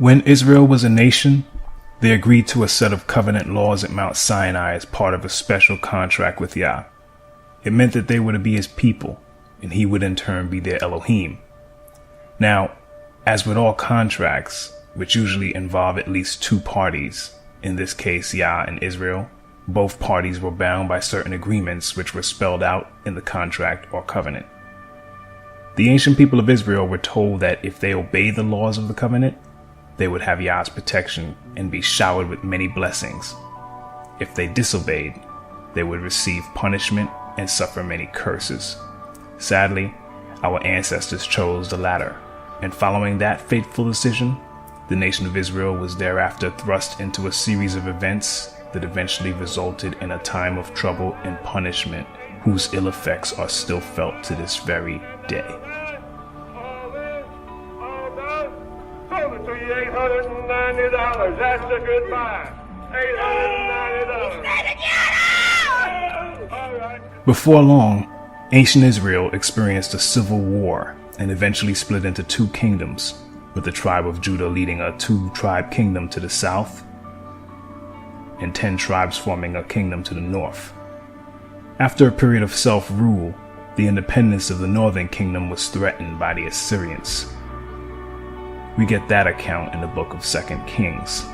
When Israel was a nation, they agreed to a set of covenant laws at Mount Sinai as part of a special contract with Yah. It meant that they were to be his people, and he would in turn be their Elohim. Now, as with all contracts, which usually involve at least two parties, in this case Yah and Israel, both parties were bound by certain agreements which were spelled out in the contract or covenant. The ancient people of Israel were told that if they obeyed the laws of the covenant, they would have Yah's protection and be showered with many blessings. If they disobeyed, they would receive punishment and suffer many curses. Sadly, our ancestors chose the latter, and following that fateful decision, the nation of Israel was thereafter thrust into a series of events that eventually resulted in a time of trouble and punishment whose ill effects are still felt to this very day. $890. That's a good buy. $890. All right. Before long, ancient Israel experienced a civil war and eventually split into two kingdoms, with the tribe of Judah leading a two-tribe kingdom to the south and 10 tribes forming a kingdom to the north. After a period of self-rule, the independence of the northern kingdom was threatened by the Assyrians. We get that account in the book of 2 Kings.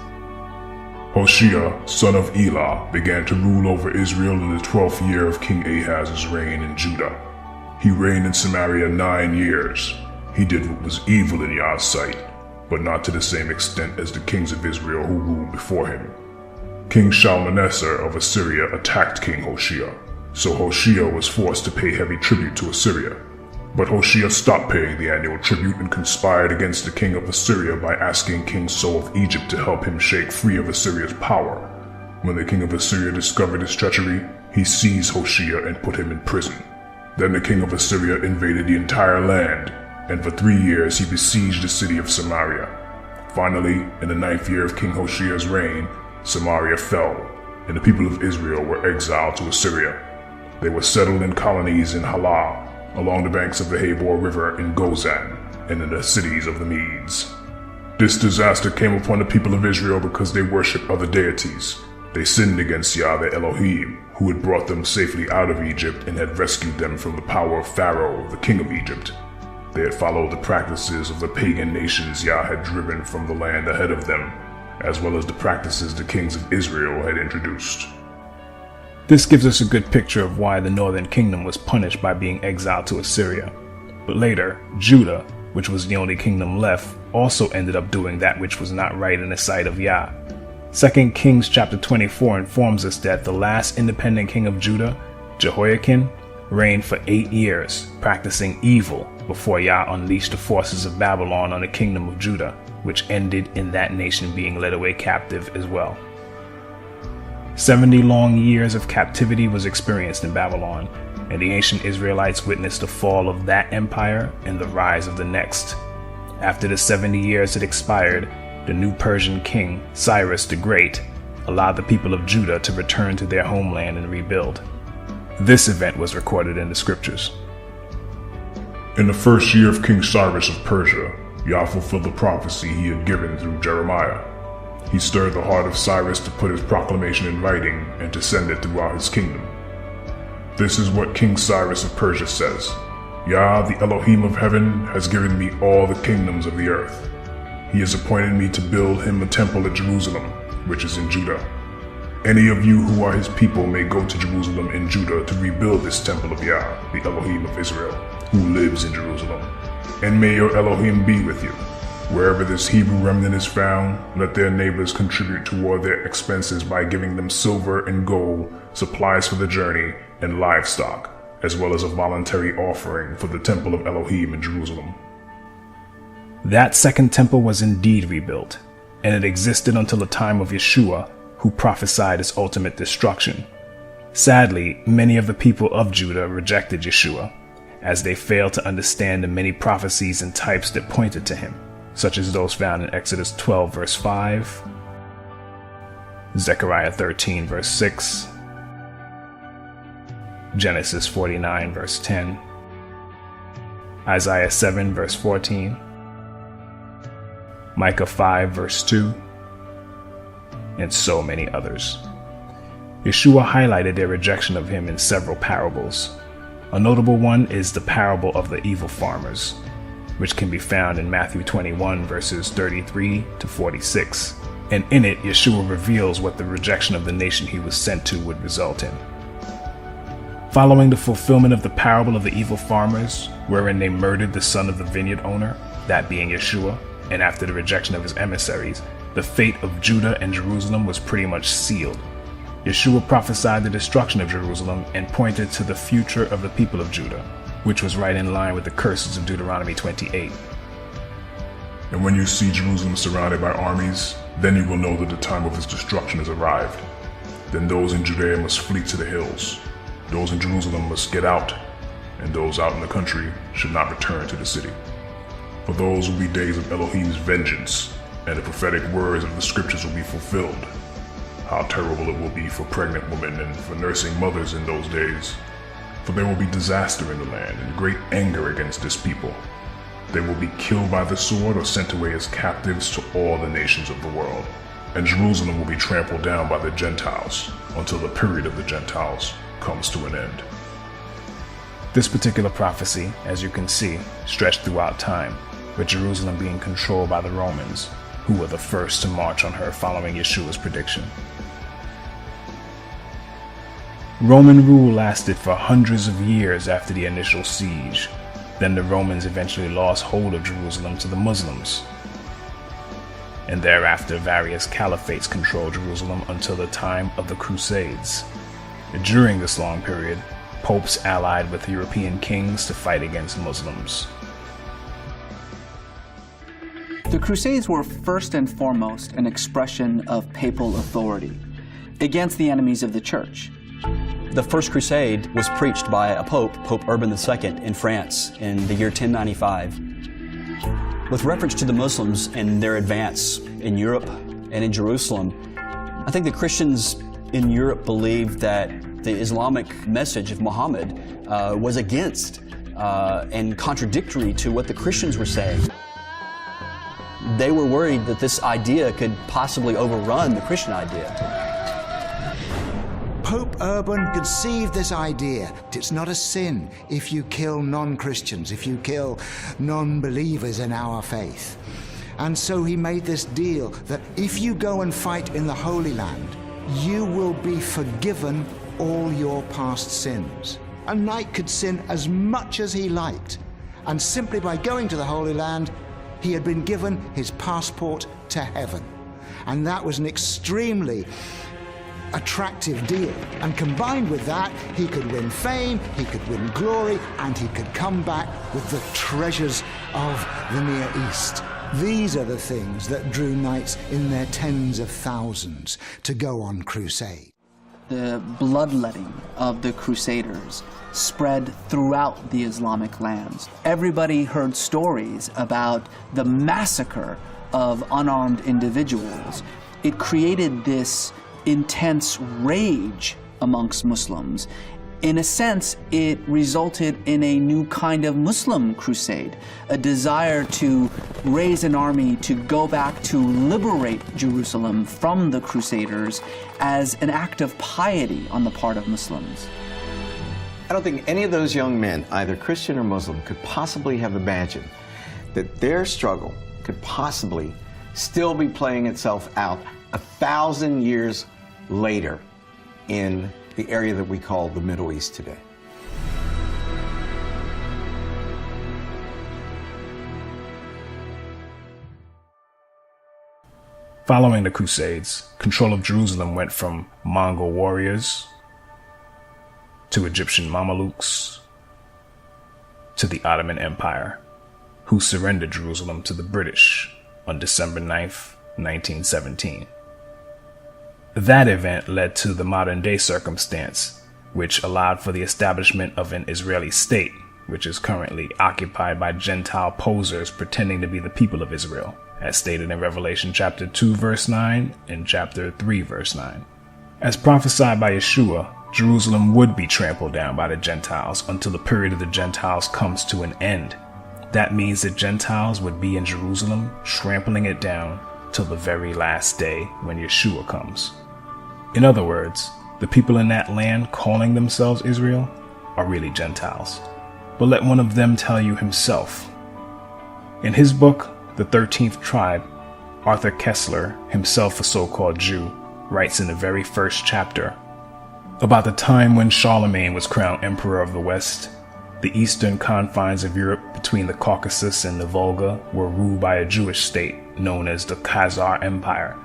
Hoshea, son of Elah, began to rule over Israel in the 12th year of King Ahaz's reign in Judah. He reigned in Samaria 9 years. He did what was evil in Yah's sight, but not to the same extent as the kings of Israel who ruled before him. King Shalmaneser of Assyria attacked King Hoshea, so Hoshea was forced to pay heavy tribute to Assyria. But Hoshea stopped paying the annual tribute and conspired against the king of Assyria by asking King So of Egypt to help him shake free of Assyria's power. When the king of Assyria discovered his treachery, he seized Hoshea and put him in prison. Then the king of Assyria invaded the entire land, and for 3 years he besieged the city of Samaria. Finally, in the 9th year of King Hoshea's reign, Samaria fell, and the people of Israel were exiled to Assyria. They were settled in colonies in Halah, along the banks of the Habor River in Gozan, and in the cities of the Medes. This disaster came upon the people of Israel because they worshipped other deities. They sinned against Yah their Elohim, who had brought them safely out of Egypt and had rescued them from the power of Pharaoh, the king of Egypt. They had followed the practices of the pagan nations Yah had driven from the land ahead of them, as well as the practices the kings of Israel had introduced. This gives us a good picture of why the northern kingdom was punished by being exiled to Assyria. But later, Judah, which was the only kingdom left, also ended up doing that which was not right in the sight of Yah. 2 Kings chapter 24 informs us that the last independent king of Judah, Jehoiakim, reigned for 8 years, practicing evil before Yah unleashed the forces of Babylon on the kingdom of Judah, which ended in that nation being led away captive as well. 70 long years of captivity was experienced in Babylon, and the ancient Israelites witnessed the fall of that empire and the rise of the next. After the 70 years had expired, the new Persian king, Cyrus the Great, allowed the people of Judah to return to their homeland and rebuild. This event was recorded in the scriptures. In the first year of King Cyrus of Persia, Yah fulfilled the prophecy he had given through Jeremiah. He stirred the heart of Cyrus to put his proclamation in writing and to send it throughout his kingdom. This is what King Cyrus of Persia says: Yah, the Elohim of heaven, has given me all the kingdoms of the earth. He has appointed me to build him a temple at Jerusalem, which is in Judah. Any of you who are his people may go to Jerusalem in Judah to rebuild this temple of Yah, the Elohim of Israel, who lives in Jerusalem. And may your Elohim be with you. Wherever this Hebrew remnant is found, let their neighbors contribute toward their expenses by giving them silver and gold, supplies for the journey, and livestock, as well as a voluntary offering for the temple of Elohim in Jerusalem. That second temple was indeed rebuilt, and it existed until the time of Yeshua, who prophesied its ultimate destruction. Sadly, many of the people of Judah rejected Yeshua, as they failed to understand the many prophecies and types that pointed to him, such as those found in Exodus 12 verse 5, Zechariah 13 verse 6, Genesis 49 verse 10, Isaiah 7 verse 14, Micah 5 verse 2, and so many others. Yeshua highlighted their rejection of him in several parables. A notable one is the parable of the evil farmers, which can be found in Matthew 21 verses 33 to 46. And in it, Yeshua reveals what the rejection of the nation he was sent to would result in. Following the fulfillment of the parable of the evil farmers, wherein they murdered the son of the vineyard owner, that being Yeshua, and after the rejection of his emissaries, the fate of Judah and Jerusalem was pretty much sealed. Yeshua prophesied the destruction of Jerusalem and pointed to the future of the people of Judah, which was right in line with the curses of Deuteronomy 28. And when you see Jerusalem surrounded by armies, then you will know that the time of its destruction has arrived. Then those in Judea must flee to the hills. Those in Jerusalem must get out, and those out in the country should not return to the city. For those will be days of Elohim's vengeance, and the prophetic words of the scriptures will be fulfilled. How terrible it will be for pregnant women and for nursing mothers in those days. For there will be disaster in the land and great anger against this people. They will be killed by the sword or sent away as captives to all the nations of the world. And Jerusalem will be trampled down by the Gentiles until the period of the Gentiles comes to an end. This particular prophecy, as you can see, stretched throughout time, with Jerusalem being controlled by the Romans, who were the first to march on her following Yeshua's prediction. Roman rule lasted for hundreds of years after the initial siege. Then the Romans eventually lost hold of Jerusalem to the Muslims. And thereafter various caliphates controlled Jerusalem until the time of the Crusades. During this long period, popes allied with European kings to fight against Muslims. The Crusades were first and foremost an expression of papal authority against the enemies of the Church. The First Crusade was preached by a pope, Pope Urban II, in France in the year 1095. With reference to the Muslims and their advance in Europe and in Jerusalem, I think the Christians in Europe believed that the Islamic message of Muhammad was against and contradictory to what the Christians were saying. They were worried that this idea could possibly overrun the Christian idea. Pope Urban conceived this idea. It's not a sin if you kill non-Christians, if you kill non-believers in our faith. And so he made this deal that if you go and fight in the Holy Land, you will be forgiven all your past sins. A knight could sin as much as he liked, and simply by going to the Holy Land, he had been given his passport to heaven. And that was an extremely attractive deal. And combined with that, he could win fame, he could win glory, and he could come back with the treasures of the Near East. These are the things that drew knights in their tens of thousands to go on crusade. The bloodletting of the Crusaders spread throughout the Islamic lands. Everybody heard stories about the massacre of unarmed individuals. It created this intense rage amongst Muslims. In a sense, it resulted in a new kind of Muslim crusade, a desire to raise an army to go back to liberate Jerusalem from the Crusaders as an act of piety on the part of Muslims. I don't think any of those young men, either Christian or Muslim, could possibly have imagined that their struggle could possibly still be playing itself out 1,000 years later in the area that we call the Middle East today. Following the Crusades, control of Jerusalem went from Mongol warriors to Egyptian Mamelukes to the Ottoman Empire, who surrendered Jerusalem to the British on December 9th, 1917. That event led to the modern-day circumstance, which allowed for the establishment of an Israeli state, which is currently occupied by Gentile posers pretending to be the people of Israel, as stated in Revelation chapter 2, verse 9, and chapter 3, verse 9. As prophesied by Yeshua, Jerusalem would be trampled down by the Gentiles until the period of the Gentiles comes to an end. that means the Gentiles would be in Jerusalem, trampling it down till the very last day when Yeshua comes. In other words, the people in that land calling themselves Israel are really Gentiles. But let one of them tell you himself. In his book, The 13th Tribe, Arthur Koestler, himself a so-called Jew, writes in the very first chapter about the time when Charlemagne was crowned Emperor of the West. The eastern confines of Europe between the Caucasus and the Volga were ruled by a Jewish state known as the Khazar Empire.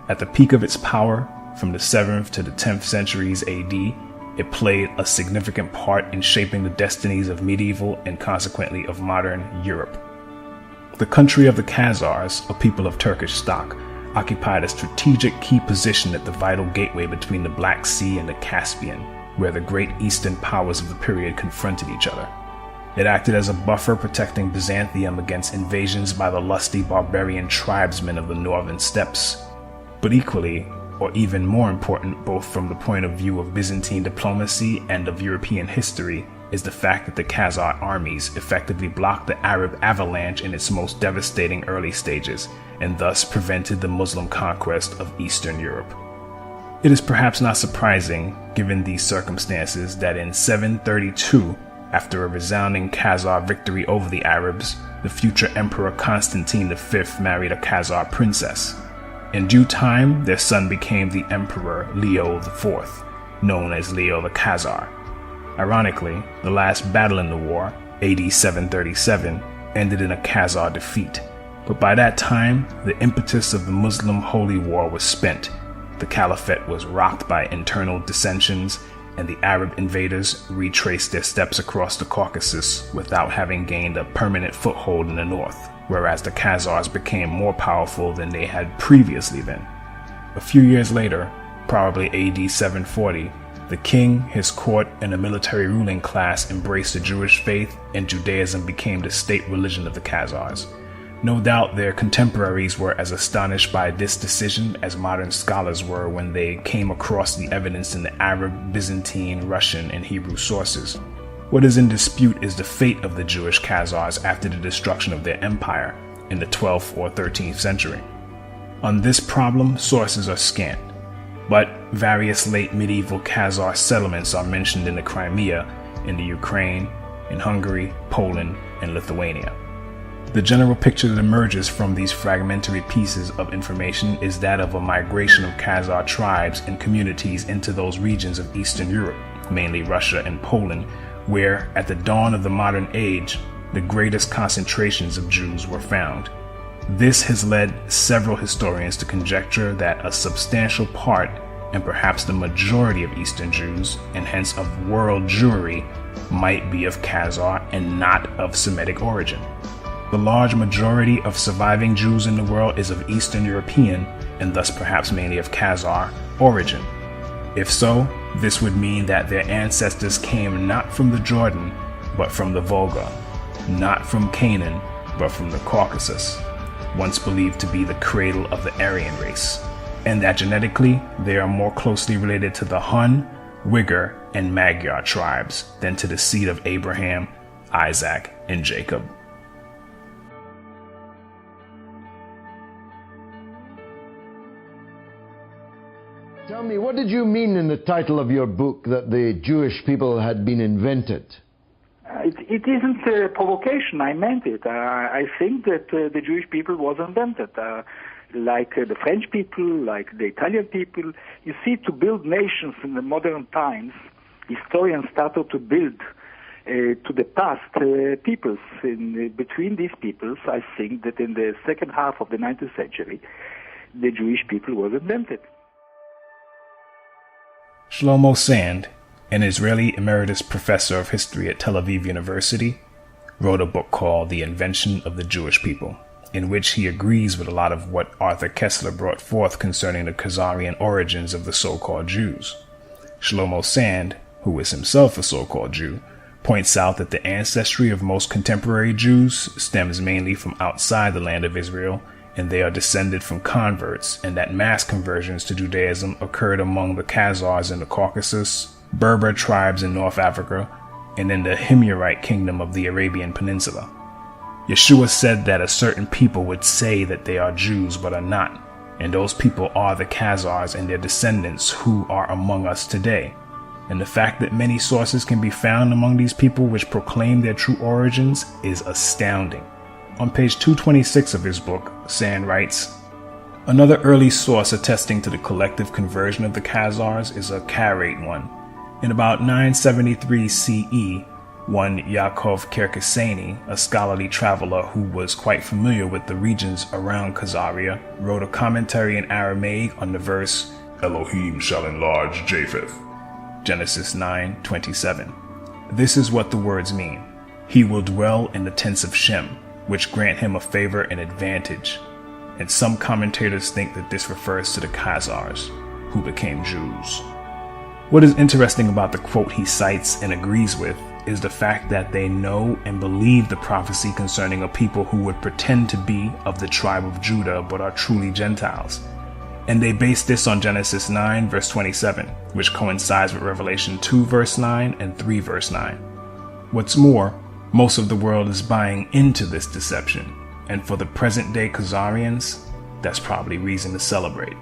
At the peak of its power, from the 7th to the 10th centuries AD, it played a significant part in shaping the destinies of medieval and consequently of modern Europe. The country of the Khazars, a people of Turkish stock, occupied a strategic key position at the vital gateway between the Black Sea and the Caspian, where the great eastern powers of the period confronted each other. It acted as a buffer protecting Byzantium against invasions by the lusty barbarian tribesmen of the northern steppes. But equally, or even more important, both from the point of view of Byzantine diplomacy and of European history, is the fact that the Khazar armies effectively blocked the Arab avalanche in its most devastating early stages, and thus prevented the Muslim conquest of Eastern Europe. It is perhaps not surprising, given these circumstances, that in 732, after a resounding Khazar victory over the Arabs, the future Emperor Constantine V married a Khazar princess. In due time, their son became the Emperor Leo IV, known as Leo the Khazar. Ironically, the last battle in the war, AD 737, ended in a Khazar defeat. But by that time, the impetus of the Muslim holy war was spent. The caliphate was rocked by internal dissensions, and the Arab invaders retraced their steps across the Caucasus without having gained a permanent foothold in the north, whereas the Khazars became more powerful than they had previously been. A few years later, probably AD 740, the king, his court, and the military ruling class embraced the Jewish faith, and Judaism became the state religion of the Khazars. No doubt their contemporaries were as astonished by this decision as modern scholars were when they came across the evidence in the Arab, Byzantine, Russian, and Hebrew sources. What is in dispute is the fate of the Jewish Khazars after the destruction of their empire in the 12th or 13th century. On this problem, sources are scant, but various late medieval Khazar settlements are mentioned in the Crimea, in the Ukraine, in Hungary, Poland, and Lithuania. The general picture that emerges from these fragmentary pieces of information is that of a migration of Khazar tribes and communities into those regions of Eastern Europe, mainly Russia and Poland, where, at the dawn of the modern age, the greatest concentrations of Jews were found. This has led several historians to conjecture that a substantial part, and perhaps the majority of Eastern Jews, and hence of world Jewry, might be of Khazar and not of Semitic origin. The large majority of surviving Jews in the world is of Eastern European, and thus perhaps mainly of Khazar, origin. If so, this would mean that their ancestors came not from the Jordan, but from the Volga, not from Canaan, but from the Caucasus, once believed to be the cradle of the Aryan race, and that genetically they are more closely related to the Hun, Uyghur, and Magyar tribes than to the seed of Abraham, Isaac, and Jacob. Tell me, what did you mean in the title of your book that the Jewish people had been invented? It isn't a provocation. I meant it. I think that the Jewish people was invented. Like the French people, like the Italian people. You see, to build nations in the modern times, historians started to build to the past peoples. Between these peoples, I think that in the second half of the 19th century, the Jewish people was invented. Shlomo Sand, an Israeli emeritus professor of history at Tel Aviv University, wrote a book called The Invention of the Jewish People, in which he agrees with a lot of what Arthur Koestler brought forth concerning the Khazarian origins of the so-called Jews. Shlomo Sand, who is himself a so-called Jew, points out that the ancestry of most contemporary Jews stems mainly from outside the land of Israel, and they are descended from converts, and that mass conversions to Judaism occurred among the Khazars in the Caucasus, Berber tribes in North Africa, and in the Himyarite kingdom of the Arabian Peninsula. Yeshua said that a certain people would say that they are Jews but are not, and those people are the Khazars and their descendants who are among us today. And the fact that many sources can be found among these people which proclaim their true origins is astounding. On page 226 of his book, Sand writes, another early source attesting to the collective conversion of the Khazars is a Karaite one. In about 973 CE, one Yaakov Kerkasani, a scholarly traveler who was quite familiar with the regions around Khazaria, wrote a commentary in Aramaic on the verse, Elohim shall enlarge Japheth. Genesis 9:27. This is what the words mean. He will dwell in the tents of Shem, which grant him a favor and advantage. And some commentators think that this refers to the Khazars, who became Jews. What is interesting about the quote he cites and agrees with is the fact that they know and believe the prophecy concerning a people who would pretend to be of the tribe of Judah but are truly Gentiles. And they base this on Genesis 9 verse 27, which coincides with Revelation 2 verse 9 and 3 verse 9. What's more, most of the world is buying into this deception, and for the present day Khazarians, that's probably reason to celebrate.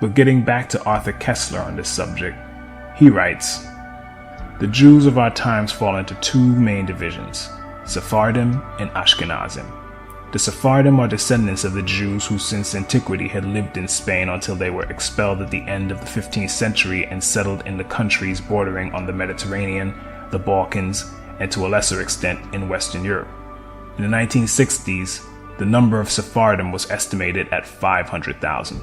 But getting back to Arthur Koestler on this subject, he writes, the Jews of our times fall into two main divisions, Sephardim and Ashkenazim. The Sephardim are descendants of the Jews who since antiquity had lived in Spain until they were expelled at the end of the 15th century and settled in the countries bordering on the Mediterranean, the Balkans, and to a lesser extent in Western Europe. In the 1960s, the number of Sephardim was estimated at 500,000.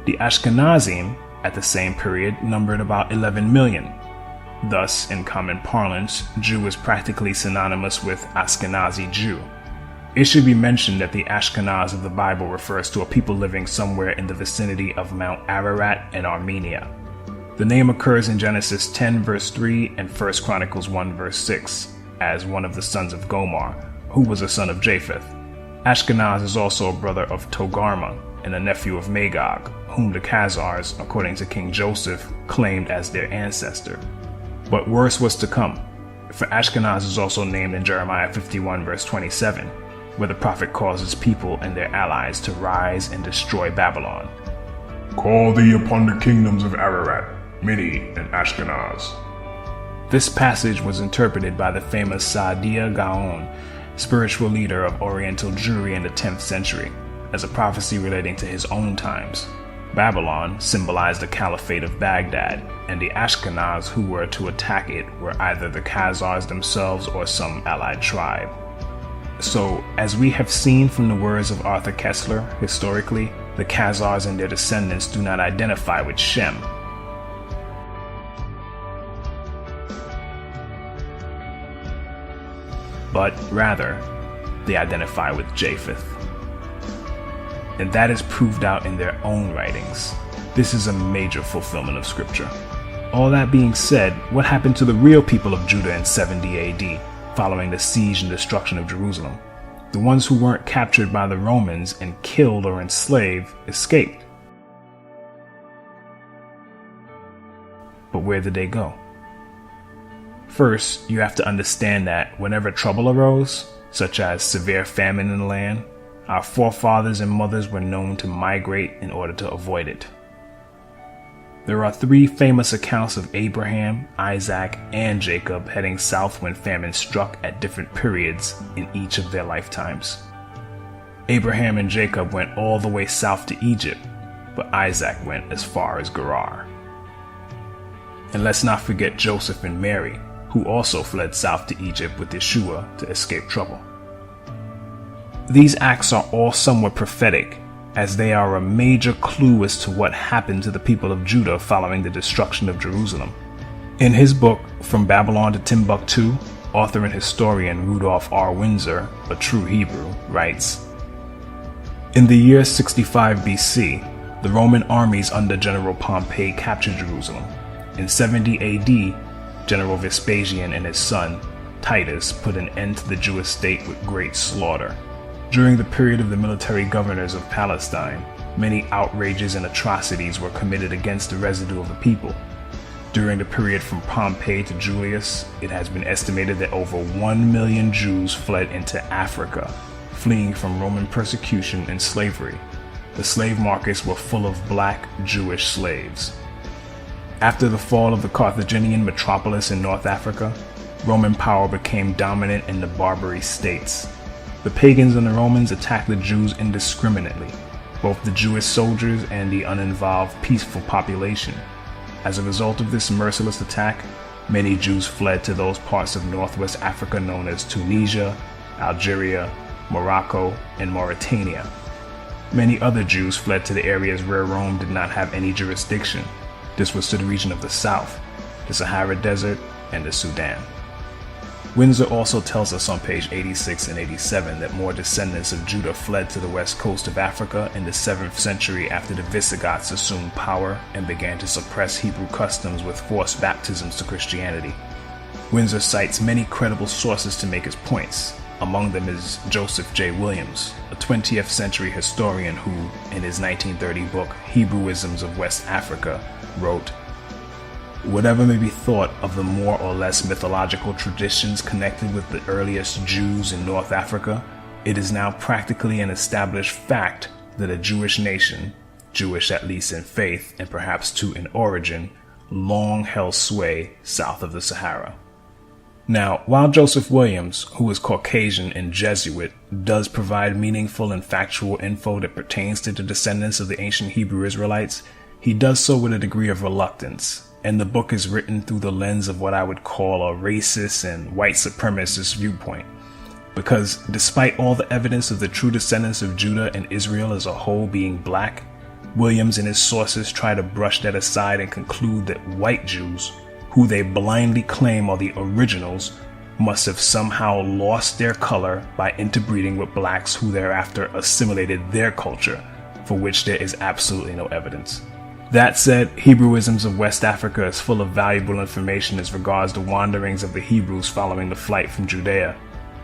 The Ashkenazim, at the same period, numbered about 11 million. Thus, in common parlance, Jew is practically synonymous with Ashkenazi Jew. It should be mentioned that the Ashkenaz of the Bible refers to a people living somewhere in the vicinity of Mount Ararat and Armenia. The name occurs in Genesis 10 verse 3 and 1 Chronicles 1 verse 6 as one of the sons of Gomer, who was a son of Japheth. Ashkenaz is also a brother of Togarmah and a nephew of Magog, whom the Khazars, according to King Joseph, claimed as their ancestor. But worse was to come, for Ashkenaz is also named in Jeremiah 51 verse 27, where the prophet calls his people and their allies to rise and destroy Babylon. Call thee upon the kingdoms of Ararat, Mini, and Ashkenaz. This passage was interpreted by the famous Saadia Gaon, spiritual leader of Oriental Jewry in the 10th century, as a prophecy relating to his own times. Babylon symbolized the Caliphate of Baghdad, and the Ashkenaz who were to attack it were either the Khazars themselves or some allied tribe. So, as we have seen from the words of Arthur Koestler, historically, the Khazars and their descendants do not identify with Shem. But rather, they identify with Japheth. And that is proved out in their own writings. This is a major fulfillment of scripture. All that being said, what happened to the real people of Judah in 70 AD, following the siege and destruction of Jerusalem? The ones who weren't captured by the Romans and killed or enslaved escaped. But where did they go? First, you have to understand that whenever trouble arose, such as severe famine in the land, our forefathers and mothers were known to migrate in order to avoid it. There are three famous accounts of Abraham, Isaac, and Jacob heading south when famine struck at different periods in each of their lifetimes. Abraham and Jacob went all the way south to Egypt, but Isaac went as far as Gerar. And let's not forget Joseph and Mary, who also fled south to Egypt with Yeshua to escape trouble. These acts are all somewhat prophetic, as they are a major clue as to what happened to the people of Judah following the destruction of Jerusalem. In his book, From Babylon to Timbuktu, author and historian Rudolph R. Windsor, a true Hebrew, writes, in the year 65 BC, the Roman armies under General Pompey captured Jerusalem. In 70 AD, General Vespasian and his son, Titus, put an end to the Jewish state with great slaughter. During the period of the military governors of Palestine, many outrages and atrocities were committed against the residue of the people. During the period from Pompey to Julius, it has been estimated that over 1 million Jews fled into Africa, fleeing from Roman persecution and slavery. The slave markets were full of black Jewish slaves. After the fall of the Carthaginian metropolis in North Africa, Roman power became dominant in the Barbary states. The pagans and the Romans attacked the Jews indiscriminately, both the Jewish soldiers and the uninvolved peaceful population. As a result of this merciless attack, many Jews fled to those parts of Northwest Africa known as Tunisia, Algeria, Morocco, and Mauritania. Many other Jews fled to the areas where Rome did not have any jurisdiction. This was to the region of the South, the Sahara Desert, and the Sudan. Windsor also tells us on page 86 and 87 that more descendants of Judah fled to the west coast of Africa in the 7th century after the Visigoths assumed power and began to suppress Hebrew customs with forced baptisms to Christianity. Windsor cites many credible sources to make his points. Among them is Joseph J. Williams, a 20th century historian who, in his 1930 book Hebrewisms of West Africa, wrote, "Whatever may be thought of the more or less mythological traditions connected with the earliest Jews in North Africa, it is now practically an established fact that a Jewish nation, Jewish at least in faith and perhaps too in origin, long held sway south of the Sahara." Now, while Joseph Williams, who is Caucasian and Jesuit, does provide meaningful and factual info that pertains to the descendants of the ancient Hebrew Israelites, he does so with a degree of reluctance. And the book is written through the lens of what I would call a racist and white supremacist viewpoint. Because despite all the evidence of the true descendants of Judah and Israel as a whole being black, Williams and his sources try to brush that aside and conclude that white Jews, who they blindly claim are the originals, must have somehow lost their color by interbreeding with blacks who thereafter assimilated their culture, for which there is absolutely no evidence. That said, Hebrewisms of West Africa is full of valuable information as regards the wanderings of the Hebrews following the flight from Judea,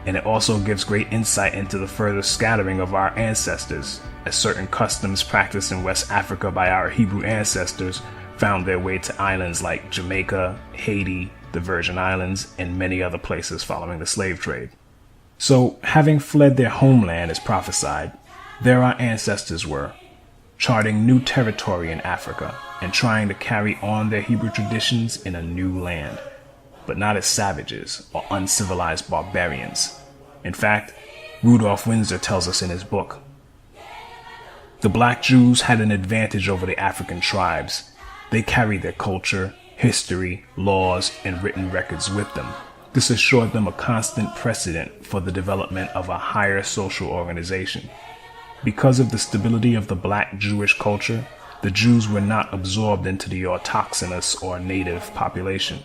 and it also gives great insight into the further scattering of our ancestors, as certain customs practiced in West Africa by our Hebrew ancestors found their way to islands like Jamaica, Haiti, the Virgin Islands, and many other places following the slave trade. So, having fled their homeland as prophesied, there our ancestors were, charting new territory in Africa and trying to carry on their Hebrew traditions in a new land, but not as savages or uncivilized barbarians. In fact, Rudolf Windsor tells us in his book, "The black Jews had an advantage over the African tribes. They carried their culture, history, laws, and written records with them. This assured them a constant precedent for the development of a higher social organization. Because of the stability of the black Jewish culture, the Jews were not absorbed into the autochthonous or native population.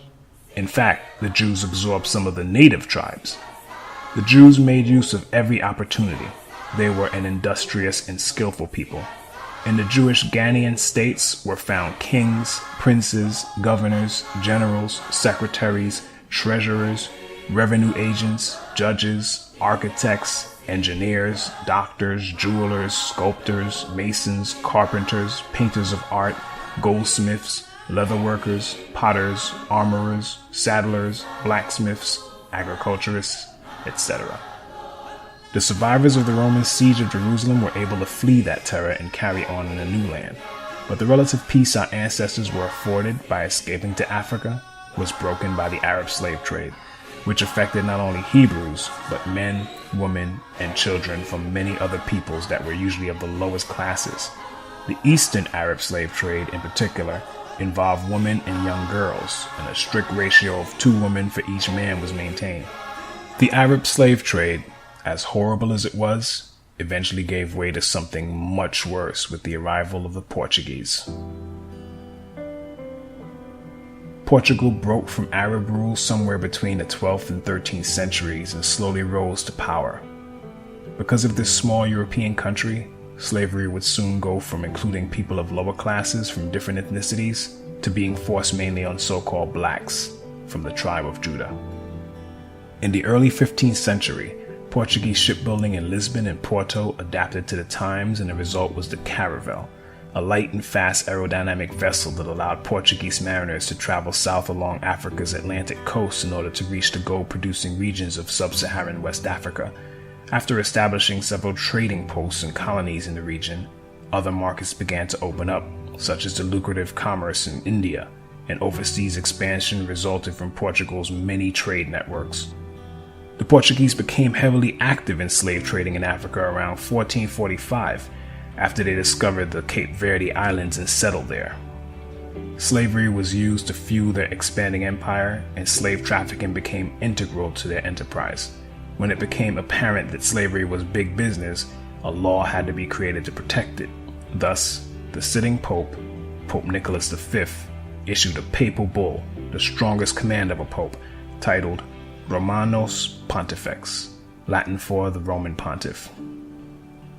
In fact, the Jews absorbed some of the native tribes. The Jews made use of every opportunity. They were an industrious and skillful people. In the Jewish Ghanaian states were found kings, princes, governors, generals, secretaries, treasurers, revenue agents, judges, architects, engineers, doctors, jewelers, sculptors, masons, carpenters, painters of art, goldsmiths, leatherworkers, potters, armorers, saddlers, blacksmiths, agriculturists, etc. The survivors of the Roman siege of Jerusalem were able to flee that terror and carry on in a new land. But the relative peace our ancestors were afforded by escaping to Africa was broken by the Arab slave trade, which affected not only Hebrews, but men, women, and children from many other peoples that were usually of the lowest classes. The Eastern Arab slave trade, in particular, involved women and young girls, and a strict ratio of 2 women for each man was maintained. The Arab slave trade, as horrible as it was, eventually gave way to something much worse with the arrival of the Portuguese. Portugal broke from Arab rule somewhere between the 12th and 13th centuries and slowly rose to power. Because of this small European country, slavery would soon go from including people of lower classes from different ethnicities to being forced mainly on so-called blacks from the tribe of Judah. In the early 15th century, Portuguese shipbuilding in Lisbon and Porto adapted to the times, and the result was the caravel, a light and fast aerodynamic vessel that allowed Portuguese mariners to travel south along Africa's Atlantic coast in order to reach the gold-producing regions of sub-Saharan West Africa. After establishing several trading posts and colonies in the region, other markets began to open up, such as the lucrative commerce in India, and overseas expansion resulted from Portugal's many trade networks. The Portuguese became heavily active in slave trading in Africa around 1445, after they discovered the Cape Verde Islands and settled there. Slavery was used to fuel their expanding empire, and slave trafficking became integral to their enterprise. When it became apparent that slavery was big business, a law had to be created to protect it. Thus, the sitting Pope, Pope Nicholas V, issued a papal bull, the strongest command of a pope, titled Romanos Pontifex, Latin for the Roman Pontiff.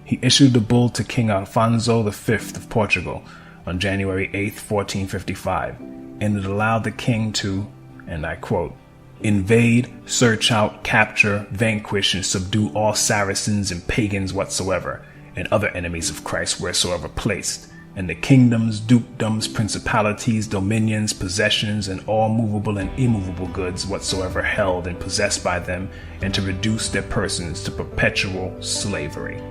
He issued the bull to King Alfonso V of Portugal on January 8, 1455, and it allowed the king to, and I quote, invade, search out, capture, vanquish, and subdue all Saracens and pagans whatsoever, and other enemies of Christ wheresoever placed, and the kingdoms, dukedoms, principalities, dominions, possessions, and all movable and immovable goods whatsoever held and possessed by them, and to reduce their persons to perpetual slavery.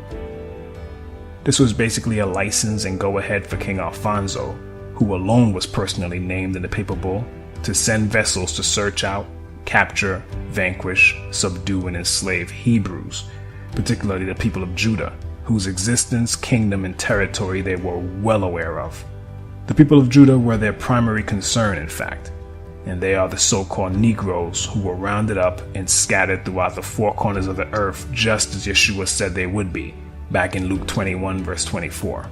This was basically a license and go-ahead for King Alfonso, who alone was personally named in the papal bull, to send vessels to search out, capture, vanquish, subdue, and enslave Hebrews, particularly the people of Judah, whose existence, kingdom, and territory they were well aware of. The people of Judah were their primary concern, in fact, and they are the so-called Negroes who were rounded up and scattered throughout the four corners of the earth, just as Yeshua said they would be, back in Luke 21, verse 24.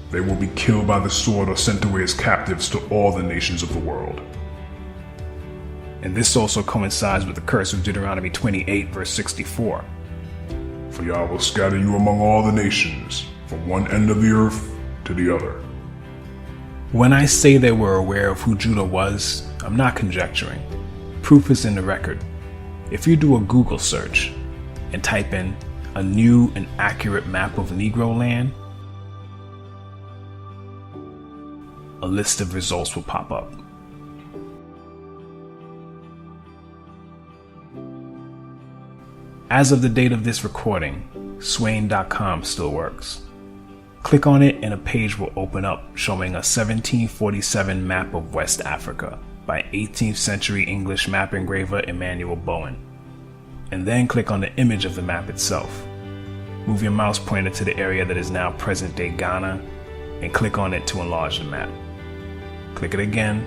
They will be killed by the sword or sent away as captives to all the nations of the world. And this also coincides with the curse of Deuteronomy 28, verse 64. For Yah will scatter you among all the nations, from one end of the earth to the other. When I say they were aware of who Judah was, I'm not conjecturing. Proof is in the record. If you do a Google search and type in a new and accurate map of Negro land, a list of results will pop up. As of the date of this recording, Swain.com still works. Click on it and a page will open up showing a 1747 map of West Africa by 18th century English map engraver Emmanuel Bowen. And then click on the image of the map itself. Move your mouse pointer to the area that is now present-day Ghana and click on it to enlarge the map. Click it again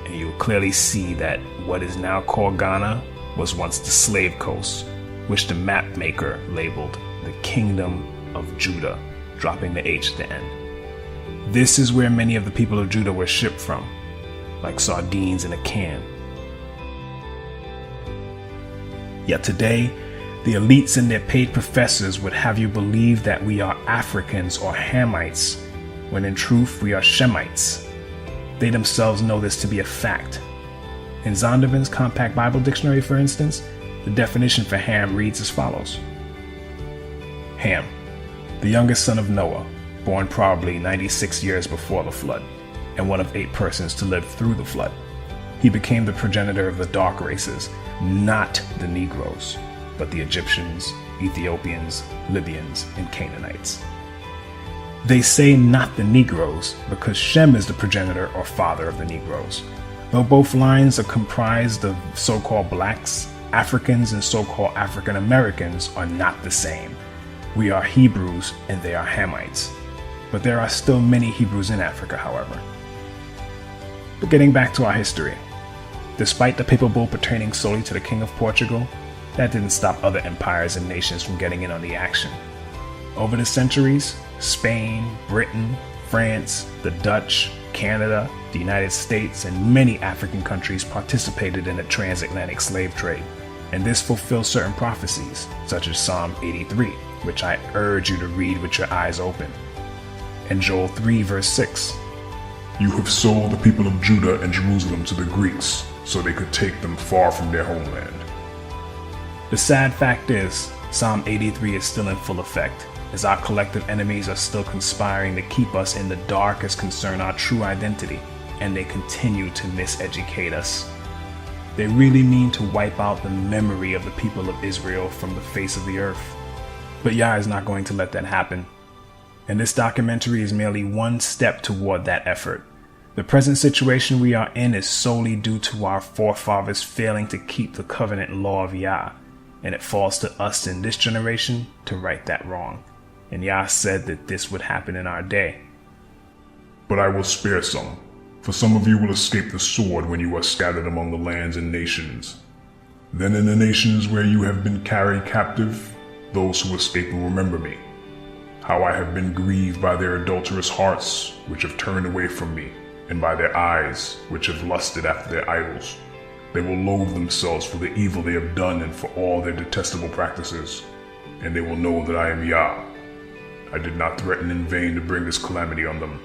and you will clearly see that what is now called Ghana was once the Slave Coast, which the map maker labeled the Kingdom of Judah, dropping the H at the end. This is where many of the people of Judah were shipped from, like sardines in a can. Yet today, the elites and their paid professors would have you believe that we are Africans or Hamites, when in truth we are Shemites. They themselves know this to be a fact. In Zondervan's Compact Bible Dictionary, for instance, the definition for Ham reads as follows. Ham, the youngest son of Noah, born probably 96 years before the flood, and one of 8 persons to live through the flood. He became the progenitor of the dark races, not the Negroes, but the Egyptians, Ethiopians, Libyans, and Canaanites. They say not the Negroes because Shem is the progenitor or father of the Negroes. Though both lines are comprised of so-called blacks, Africans and so-called African Americans are not the same. We are Hebrews and they are Hamites. But there are still many Hebrews in Africa, however. But getting back to our history, despite the papal bull pertaining solely to the King of Portugal, that didn't stop other empires and nations from getting in on the action. Over the centuries, Spain, Britain, France, the Dutch, Canada, the United States, and many African countries participated in the transatlantic slave trade, and this fulfills certain prophecies, such as Psalm 83, which I urge you to read with your eyes open, and Joel 3 verse 6. You have sold the people of Judah and Jerusalem to the Greeks, so they could take them far from their homeland. The sad fact is, Psalm 83 is still in full effect, as our collective enemies are still conspiring to keep us in the dark as concern our true identity, and they continue to miseducate us. They really mean to wipe out the memory of the people of Israel from the face of the earth. But Yah is not going to let that happen. And this documentary is merely one step toward that effort. The present situation we are in is solely due to our forefathers failing to keep the covenant law of Yah, and it falls to us in this generation to right that wrong. And Yah said that this would happen in our day. But I will spare some, for some of you will escape the sword when you are scattered among the lands and nations. Then in the nations where you have been carried captive, those who escape will remember me, how I have been grieved by their adulterous hearts, which have turned away from me, and by their eyes, which have lusted after their idols. They will loathe themselves for the evil they have done and for all their detestable practices, and they will know that I am Yah. I did not threaten in vain to bring this calamity on them.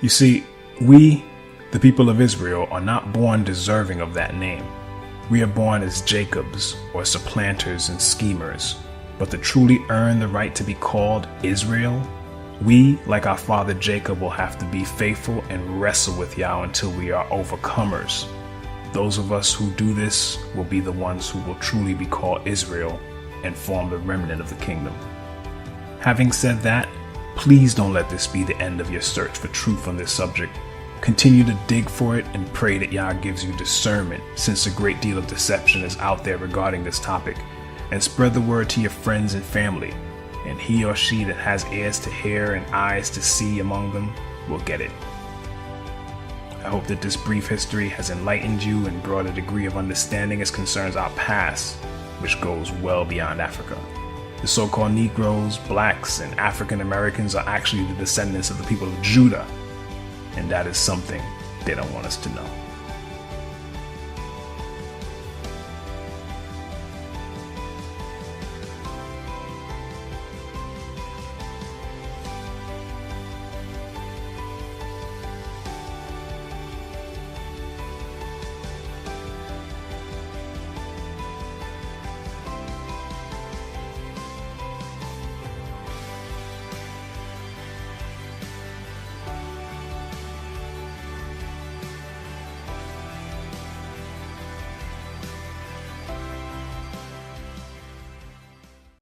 You see, we, the people of Israel, are not born deserving of that name. We are born as Jacobs, or supplanters and schemers. But to truly earn the right to be called Israel, we, like our father Jacob, will have to be faithful and wrestle with Yah until we are overcomers. Those of us who do this will be the ones who will truly be called Israel and form the remnant of the kingdom. Having said that, please don't let this be the end of your search for truth on this subject. Continue to dig for it and pray that Yah gives you discernment, since a great deal of deception is out there regarding this topic. And spread the word to your friends and family, and he or she that has ears to hear and eyes to see among them will get it. I hope that this brief history has enlightened you and brought a degree of understanding as concerns our past, which goes well beyond Africa. The so-called Negroes, blacks, and African Americans are actually the descendants of the people of Judah, and that is something they don't want us to know.